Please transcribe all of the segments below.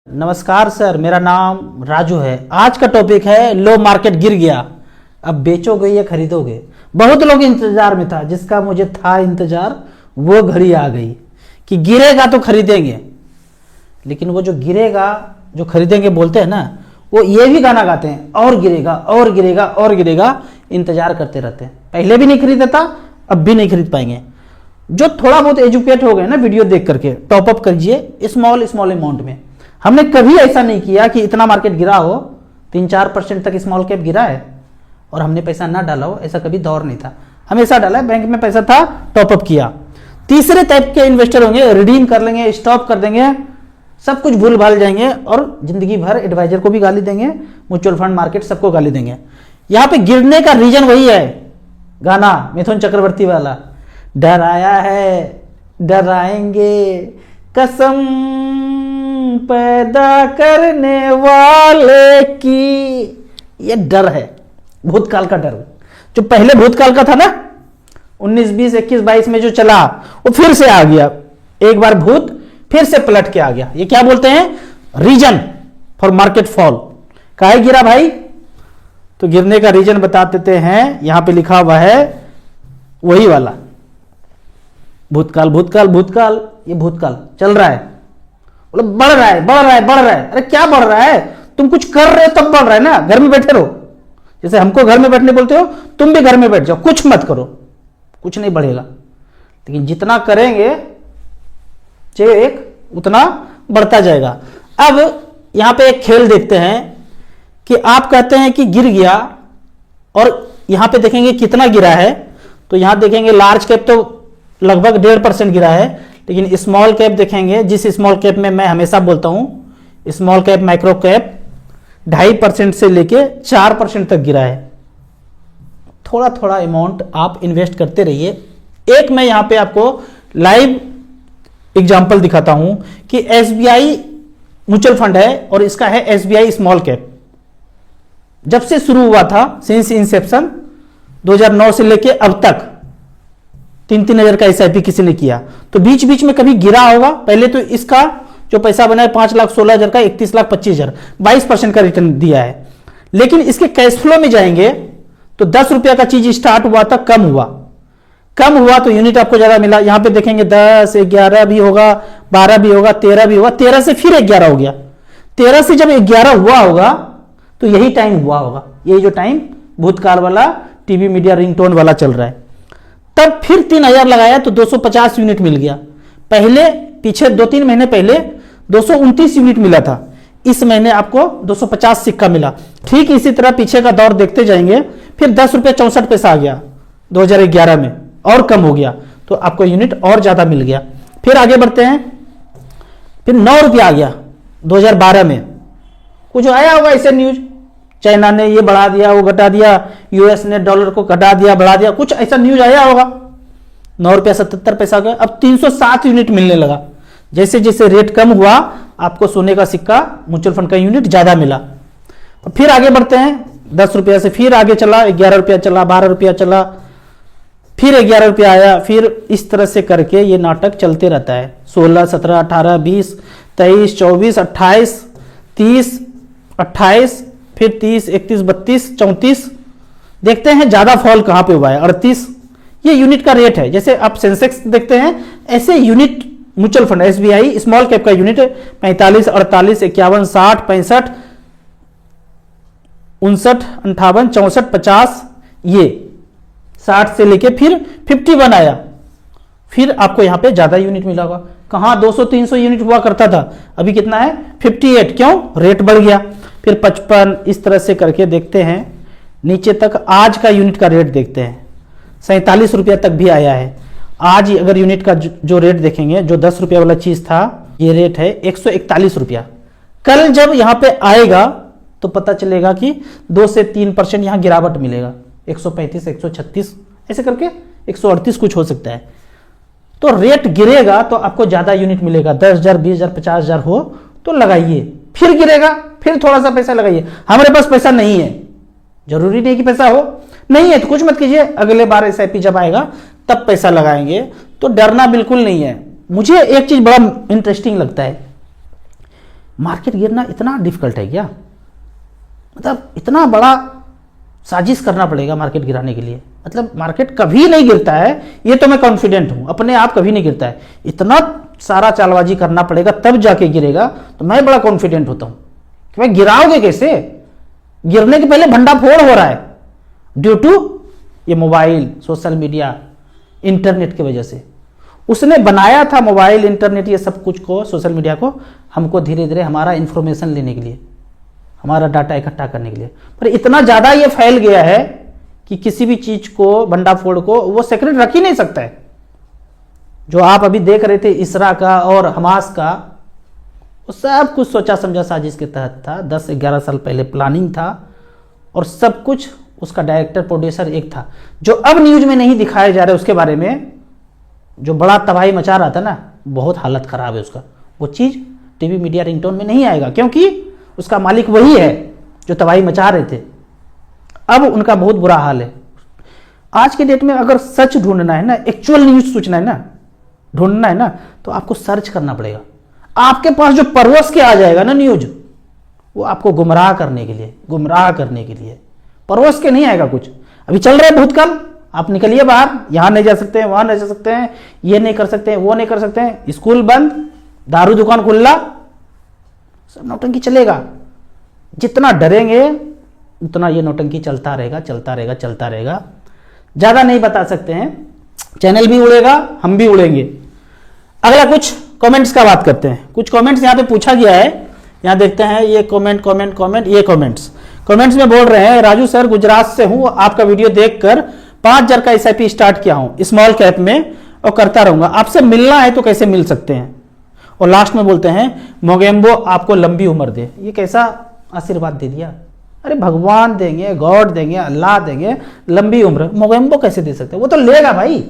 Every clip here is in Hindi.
नमस्कार सर, मेरा नाम राजू है। आज का टॉपिक है लो मार्केट गिर गया, अब बेचोगे या खरीदोगे। बहुत लोग इंतजार में था, जिसका मुझे था इंतजार वो घड़ी आ गई कि गिरेगा तो खरीदेंगे। लेकिन वो जो गिरेगा जो खरीदेंगे बोलते हैं ना, वो ये भी गाना गाते हैं और गिरेगा और गिरेगा और गिरेगा, इंतजार करते रहते हैं। पहले भी नहीं खरीदा था, अब भी नहीं खरीद पाएंगे। जो थोड़ा बहुत एजुकेट हो गए ना वीडियो देख करके, टॉप अप करिए स्मॉल अमाउंट में। हमने कभी ऐसा नहीं किया कि इतना मार्केट गिरा हो, 3-4% तक स्मॉल कैप गिरा है और हमने पैसा ना डाला हो, ऐसा कभी दौर नहीं था। हमेशा डाला है, बैंक में पैसा था, टॉप अप किया। तीसरे टाइप के इन्वेस्टर होंगे, रिडीम कर लेंगे, स्टॉप कर देंगे, सब कुछ भूल भाल जाएंगे और जिंदगी भर एडवाइजर को भी गाली देंगे, म्यूचुअल फंड मार्केट सबको गाली देंगे। यहां पे गिरने का रीजन वही है, गाना मिथुन चक्रवर्ती वाला, डराया है डराएंगे कसम पैदा करने वाले की। ये डर है, भूतकाल का डर। जो पहले भूतकाल का था ना, 19, 20, 21, 22 में जो चला, वो फिर से आ गया। एक बार भूत फिर से पलट के आ गया। ये क्या बोलते हैं? Reason for market fall. काहे गिरा भाई? तो गिरने का रीजन बता देते हैं। यहां पे लिखा हुआ है वही वाला, भूतकाल भूतकाल भूतकाल। ये भूतकाल चल रहा है, मतलब बढ़ रहा है बढ़ रहा है बढ़ रहा है। अरे क्या बढ़ रहा है? तुम कुछ कर रहे हो तब बढ़ रहा है ना। घर में बैठे रहो, जैसे हमको घर में बैठने बोलते हो, तुम भी घर में बैठ जाओ, कुछ मत करो, कुछ नहीं बढ़ेगा। लेकिन जितना करेंगे चेक उतना बढ़ता जाएगा। अब यहां पे एक खेल देखते हैं कि आप कहते हैं कि गिर गया और यहां पे देखेंगे कितना गिरा है। तो यहां देखेंगे लार्ज कैप तो लगभग 1.5% गिरा है, लेकिन स्मॉल कैप देखेंगे, जिस स्मॉल कैप में मैं हमेशा बोलता हूं स्मॉल कैप माइक्रो कैप, 2.5% से लेके 4% तक गिरा है। थोड़ा थोड़ा अमाउंट आप इन्वेस्ट करते रहिए। एक मैं यहां पे आपको लाइव एग्जांपल दिखाता हूं कि एसबीआई म्यूचुअल फंड है और इसका है एसबीआई स्मॉल कैप। जब से शुरू हुआ था, सिंस इंसेप्शन 2009 से लेके अब तक 3-3 हजार का एसआईपी किसी ने किया, तो बीच बीच में कभी गिरा होगा। पहले तो इसका जो पैसा बना है 5,16,000 का, 31,25,000, 22% का रिटर्न दिया है। लेकिन इसके कैश फ्लो में जाएंगे तो 10 रुपया का चीज स्टार्ट हुआ था, कम हुआ तो यूनिट आपको ज्यादा मिला। यहां पे देखेंगे 10, 11 भी होगा, 12 भी होगा, 13 भी होगा, 13 से फिर 11 हो गया। 13 से जब 11 हुआ होगा तो यही टाइम हुआ होगा, यही जो टाइम भूतकाल वाला टीवी मीडिया रिंगटोन वाला चल रहा है। तब फिर 3,000 लगाया तो 250 यूनिट मिल गया। पहले पीछे 2-3 महीने पहले 229 यूनिट मिला था, इस महीने आपको 250 सिक्का मिला। ठीक इसी तरह पीछे का दौर देखते जाएंगे, फिर 10 रुपये 64 पैसा आ गया 2011 में, और कम हो गया तो आपको यूनिट और ज्यादा मिल गया। फिर आगे बढ़ते हैं, फिर 9 रुपया आ गया 2012 में। कुछ आया होगा ऐसे न्यूज, चाइना ने ये बढ़ा दिया, वो घटा दिया, यूएस ने डॉलर को घटा दिया, बढ़ा दिया, कुछ ऐसा न्यूज आया होगा। 9 रुपया 77 पैसा गया। अब 307 यूनिट मिलने लगा। जैसे जैसे रेट कम हुआ, आपको सोने का सिक्का, म्यूचुअल फंड का यूनिट ज्यादा मिला। फिर आगे बढ़ते हैं, 10 रुपया से फिर आगे चला, 11 रुपया चला, 12 रुपया चला, फिर 11 रुपया आया। फिर इस तरह से करके ये नाटक चलते रहता है। 16, 17, 18, 20, 23, 24, 28, 30, 28, फिर 30, 31, 32, 34। देखते हैं ज्यादा फॉल कहां पे हुआ है, 38। ये यूनिट का रेट है। जैसे आप सेंसेक्स देखते हैं, ऐसे unit mutual fund SBI small cap का यूनिट 45, 48, 51, 60, 65, 59, 58, 64, 50, ये 60 से लेके फिर 51 आया। फिर आपको यहां पे ज्यादा यूनिट मिला होगा। कहां 200-300 यूनिट हुआ करता था, अभी कितना है 58। क्यों? रेट बढ़ गया। फिर 55, इस तरह से करके देखते हैं नीचे तक। आज का यूनिट का रेट देखते हैं, 47 रुपया तक भी आया है। आज अगर यूनिट का जो रेट देखेंगे, जो 10 रुपया वाला चीज था, ये रेट है 141 रुपया। कल जब यहां पे आएगा तो पता चलेगा कि 2 से 3% यहां गिरावट मिलेगा, 135, 136 ऐसे करके 138 कुछ हो सकता है। तो रेट गिरेगा तो आपको ज्यादा यूनिट मिलेगा। 10,000, 20,000, 50,000 हो तो लगाइए, फिर गिरेगा फिर थोड़ा सा पैसा लगाइए। हमारे पास पैसा नहीं है, जरूरी नहीं कि पैसा हो, नहीं है तो कुछ मत कीजिए, अगले बार एसआईपी जब आएगा तब पैसा लगाएंगे। तो डरना बिल्कुल नहीं है। मुझे एक चीज बड़ा इंटरेस्टिंग लगता है, मार्केट गिरना इतना डिफिकल्ट है क्या? मतलब इतना बड़ा साजिश करना पड़ेगा मार्केट गिराने के लिए? मतलब मार्केट कभी नहीं गिरता है, ये तो मैं कॉन्फिडेंट हूं, अपने आप कभी नहीं गिरता है। इतना सारा चालबाजी करना पड़ेगा तब जाके गिरेगा, तो मैं बड़ा कॉन्फिडेंट होता हूं कि भाई गिराओगे कैसे? गिरने के पहले भंडाफोड़ हो रहा है ड्यू टू ये मोबाइल, सोशल मीडिया, इंटरनेट की वजह से। उसने बनाया था मोबाइल, इंटरनेट, ये सब कुछ को, सोशल मीडिया को, हमको धीरे धीरे हमारा इंफॉर्मेशन लेने के लिए, हमारा डाटा इकट्ठा करने के लिए। पर इतना ज्यादा ये फैल गया है कि किसी भी चीज को, भंडाफोड़ को वो सेक्रेट रख ही नहीं सकता है। जो आप अभी देख रहे थे इसरा का और हमास का, वो सब कुछ सोचा समझा साजिश के तहत था। 10-11 साल पहले प्लानिंग था और सब कुछ उसका डायरेक्टर प्रोड्यूसर एक था। जो अब न्यूज में नहीं दिखाया जा रहा है उसके बारे में, जो बड़ा तबाही मचा रहा था ना, बहुत हालत खराब है उसका। वो चीज टीवी मीडिया रिंगटोन में नहीं आएगा, क्योंकि उसका मालिक वही है जो तबाही मचा रहे थे। अब उनका बहुत बुरा हाल है। आज के डेट में अगर सच ढूंढना है ना, एक्चुअल न्यूज सूचना है ना, ढूंढना है ना, तो आपको सर्च करना पड़ेगा। आपके पास जो परवश के आ जाएगा ना न्यूज, वो आपको गुमराह करने के लिए, परवश के नहीं आएगा कुछ। अभी चल रहा है भूतकाल, आप निकलिए बाहर, यहां नहीं जा सकते हैं, वहां नहीं जा सकते हैं, ये नहीं कर सकते हैं, वो नहीं कर सकते हैं, स्कूल बंद, दारू दुकान खुला, सब नौटंकी चलेगा। जितना डरेंगे उतना ये नौटंकी चलता रहेगा। ज्यादा नहीं बता सकते हैं, चैनल भी उड़ेगा, हम भी उड़ेंगे। अगला कुछ कमेंट्स का बात करते हैं। कुछ कमेंट्स यहाँ पे पूछा गया है, यहाँ देखते हैं। ये कमेंट्स में बोल रहे हैं, राजू सर गुजरात से हूँ, आपका वीडियो देखकर 5,000 का SIP स्टार्ट किया हूँ स्मॉल कैप में और करता रहूंगा। आपसे मिलना है तो कैसे मिल सकते हैं? और लास्ट में बोलते हैं, मोगेम्बो आपको लंबी उम्र दे। ये कैसा आशीर्वाद दे दिया? अरे भगवान देंगे, गॉड देंगे, अल्लाह देंगे लंबी उम्र, मोगेम्बो कैसे दे सकते? वो तो लेगा भाई।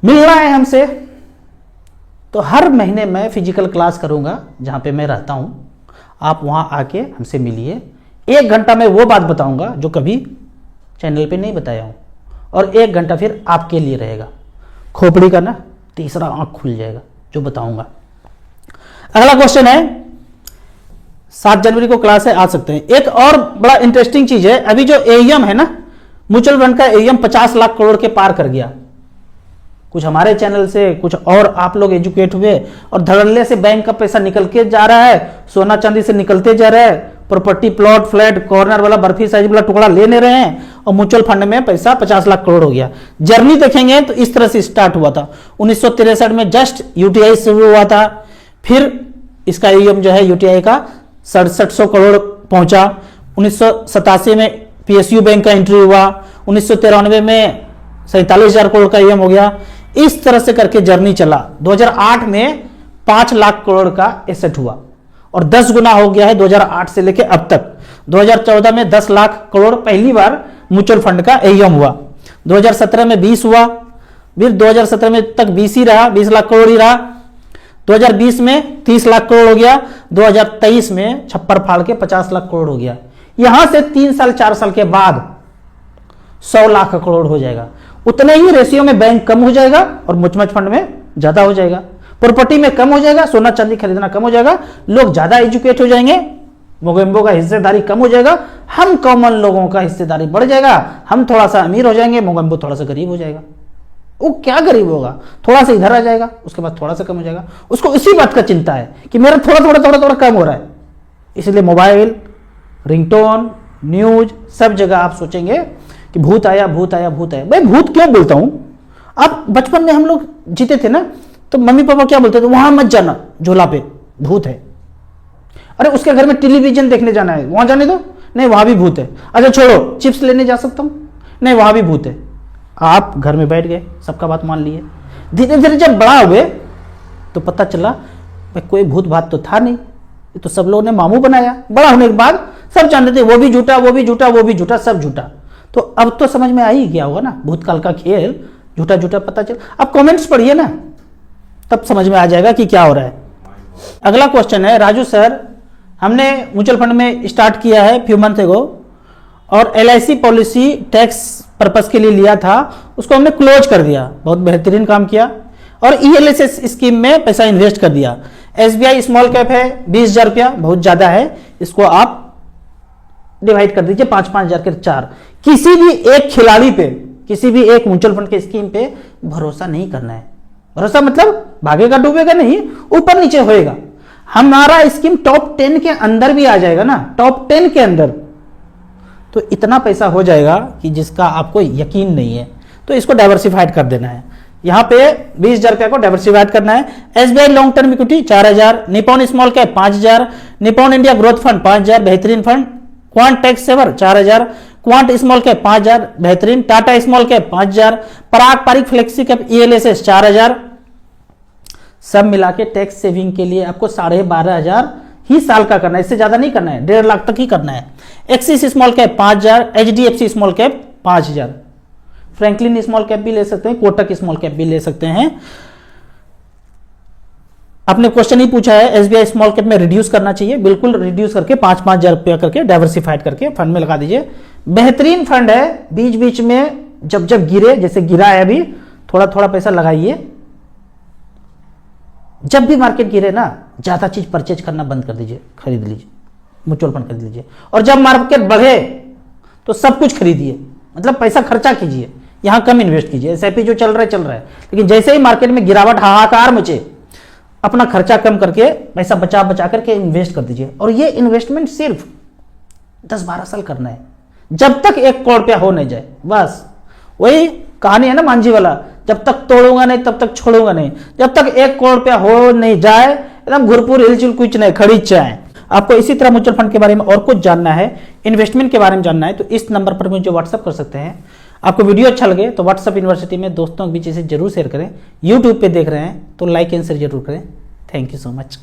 मिलना है हमसे तो हर महीने मैं फिजिकल क्लास करूंगा जहां पे मैं रहता हूं, आप वहां आके हमसे मिलिए। 1 घंटा में वो बात बताऊंगा जो कभी चैनल पे नहीं बताया हूं, और 1 घंटा फिर आपके लिए रहेगा। खोपड़ी का ना तीसरा आंख खुल जाएगा जो बताऊंगा। अगला क्वेश्चन है, 7 जनवरी को क्लास है, आ सकते हैं। एक और बड़ा इंटरेस्टिंग चीज है, अभी जो AUM है ना, म्यूचुअल फंड का AUM 50 लाख करोड़ के पार कर गया। कुछ हमारे चैनल से, कुछ और आप लोग एजुकेट हुए, और धड़ल्ले से बैंक का पैसा निकल के जा रहा है, सोना चांदी से निकलते जा रहा है, प्रॉपर्टी, प्लॉट, फ्लैट, कॉर्नर वाला बर्फी साइज वाला टुकड़ा ले रहे हैं, और म्यूचुअल फंड में पैसा 50 लाख करोड़ हो गया। जर्नी देखेंगे तो इस तरह से स्टार्ट हुआ था। 1963 में जस्ट UTI शुरू हुआ था, फिर इसका AUM जो है UTI का 6700 करोड़ पहुंचा। 1987 में PSU बैंक का एंट्री हुआ, 1993 में 47,000 करोड़ का AUM हो गया। इस तरह से करके जर्नी चला। 2008 में 5 लाख करोड़ का एसेट हुआ और 10 गुना हो गया है 2008 से लेके अब तक। 2014 में 10 लाख करोड़ पहली बार म्यूचुअल फंड का AUM हुआ। 2017 में 20 हुआ, फिर 2017 में तक 20 ही रहा, 20 लाख करोड़ ही रहा। 2020 में 30 लाख करोड़ हो गया। 2023 में छप्पर फाड़ के 50 लाख करोड़ हो गया। यहां से 3 साल 4 साल के बाद 100 लाख करोड़ हो जाएगा। उतने ही रेशियो में बैंक कम हो जाएगा और म्यूचुअल फंड में ज्यादा हो जाएगा। प्रॉपर्टी में कम हो जाएगा, सोना चांदी खरीदना कम हो जाएगा, लोग ज्यादा एजुकेट हो जाएंगे, मोगेम्बो का हिस्सेदारी कम हो जाएगा, हम कॉमन लोगों का हिस्सेदारी बढ़ जाएगा, हम थोड़ा सा अमीर हो जाएंगे, मोगेम्बो थोड़ा सा गरीब हो जाएगा। वो क्या गरीब होगा, थोड़ा सा इधर आ जाएगा, उसके बाद थोड़ा सा कम हो जाएगा। उसको इसी बात का चिंता है कि मेरा थोड़ा कम हो रहा है। इसलिए मोबाइल, रिंगटोन, न्यूज, सब जगह आप सोचेंगे कि भूत आया। भाई भूत क्यों बोलता हूं? अब बचपन में हम लोग जीते थे ना, तो मम्मी पापा क्या बोलते थे, वहां मत जाना, झोला पे भूत है। अरे उसके घर में टेलीविजन देखने जाना है, वहां जाने दो, नहीं वहां भी भूत है। अच्छा छोड़ो, चिप्स लेने जा सकता हूं, नहीं वहां भी भूत है। आप घर में बैठ गए, सबका बात मान लिए। धीरे धीरे जब बड़ा हुए तो पता चला भाई कोई भूत भात तो था नहीं, ये तो सब लोगों ने मामू बनाया। बड़ा होने के बाद सब जानते थे वो भी झूठा, सब झूठा। तो अब तो समझ में आ ही गया होगा ना, भूतकाल का खेल झूठा पता चल। अब कमेंट्स पढ़िए ना, तब समझ में आ जाएगा कि क्या हो रहा है। अगला क्वेश्चन है, राजू सर हमने म्यूचुअल फंड में स्टार्ट किया है फ्यू मंथ एगो, और LIC पॉलिसी टैक्स पर्पस के लिए लिया था, उसको हमने क्लोज कर दिया, बहुत बेहतरीन काम किया। और ELSS स्कीम में पैसा इन्वेस्ट कर दिया। SBI स्मॉल कैप है 20,000 रुपया, बहुत ज्यादा है, इसको आप डिवाइड कर दीजिए 5-5 हजार के 4। किसी भी एक खिलाड़ी पे, किसी भी एक म्यूचुअल फंड के स्कीम पे भरोसा नहीं करना है। भरोसा मतलब भागेगा डूबेगा नहीं, ऊपर नीचे होएगा। हमारा स्कीम टॉप 10 के अंदर भी आ जाएगा ना, टॉप 10 के अंदर, तो इतना पैसा हो जाएगा कि जिसका आपको यकीन नहीं है। तो इसको डाइवर्सिफाइड कर देना है। यहां पे 20,000 रुपया को डाइवर्सिफाइड करना है। SBI long term equity 4,000, Nippon small cap 5,000, Nippon India growth fund 5,000 बेहतरीन fund, Quant tax saver 4,000, Quant small cap 5,000 बेहतरीन, Tata small cap 5,000, Parag Parikh flexi cap ELSS 4,000। सब मिला के टैक्स सेविंग के लिए आपको 12,500 ही साल का करना है, इससे ज्यादा नहीं करना है, 1.5 लाख तक ही करना है। Axis small cap 5,000, HDFC small cap 5,000, Franklin small cap भी ले सकते हैं, कोटक स्मॉल कैप भी ले सकते हैं। आपने क्वेश्चन ही पूछा है SBI स्मॉल कैप में रिड्यूस करना चाहिए, बिल्कुल रिड्यूस करके 5-5 हजार रुपया करके डाइवर्सिफाइड करके फंड में लगा दीजिए। बेहतरीन फंड है, बीच बीच में जब जब गिरे, जैसे गिरा है अभी, थोड़ा थोड़ा पैसा लगाइए। जब भी मार्केट गिरे ना, ज्यादा चीज परचेज करना बंद कर दीजिए, खरीद लीजिए, म्यूचुअल फंड खरीद लीजिए। और जब मार्केट बढ़े तो सब कुछ खरीदिए, मतलब पैसा खर्चा कीजिए, यहां कम इन्वेस्ट कीजिए। SIP जो चल रहा है, लेकिन जैसे ही मार्केट में गिरावट हाहाकार मचे, अपना खर्चा कम करके पैसा बचा बचा करके इन्वेस्ट कर दीजिए। और ये इन्वेस्टमेंट सिर्फ 10-12 साल करना है, जब तक 1 करोड़ रुपया हो नहीं जाए, बस। वही कहानी है ना मांझी वाला, जब तक तोड़ूंगा नहीं तब तक छोड़ूंगा नहीं, जब तक 1 करोड़ रुपया हो नहीं जाए, एकदम घुरपुर हिलचुल कुछ नहीं, खड़ी चाय। आपको इसी तरह म्यूचुअल फंड के बारे में और कुछ जानना है, इन्वेस्टमेंट के बारे में जानना है, तो इस नंबर पर मुझे व्हाट्सअप कर सकते हैं। आपको वीडियो अच्छा लगे तो व्हाट्सअप यूनिवर्सिटी में दोस्तों के बीच इसे जरूर शेयर करें। यूट्यूब पे देख रहे हैं तो लाइक एंड शेयर जरूर करें। Thank you so much.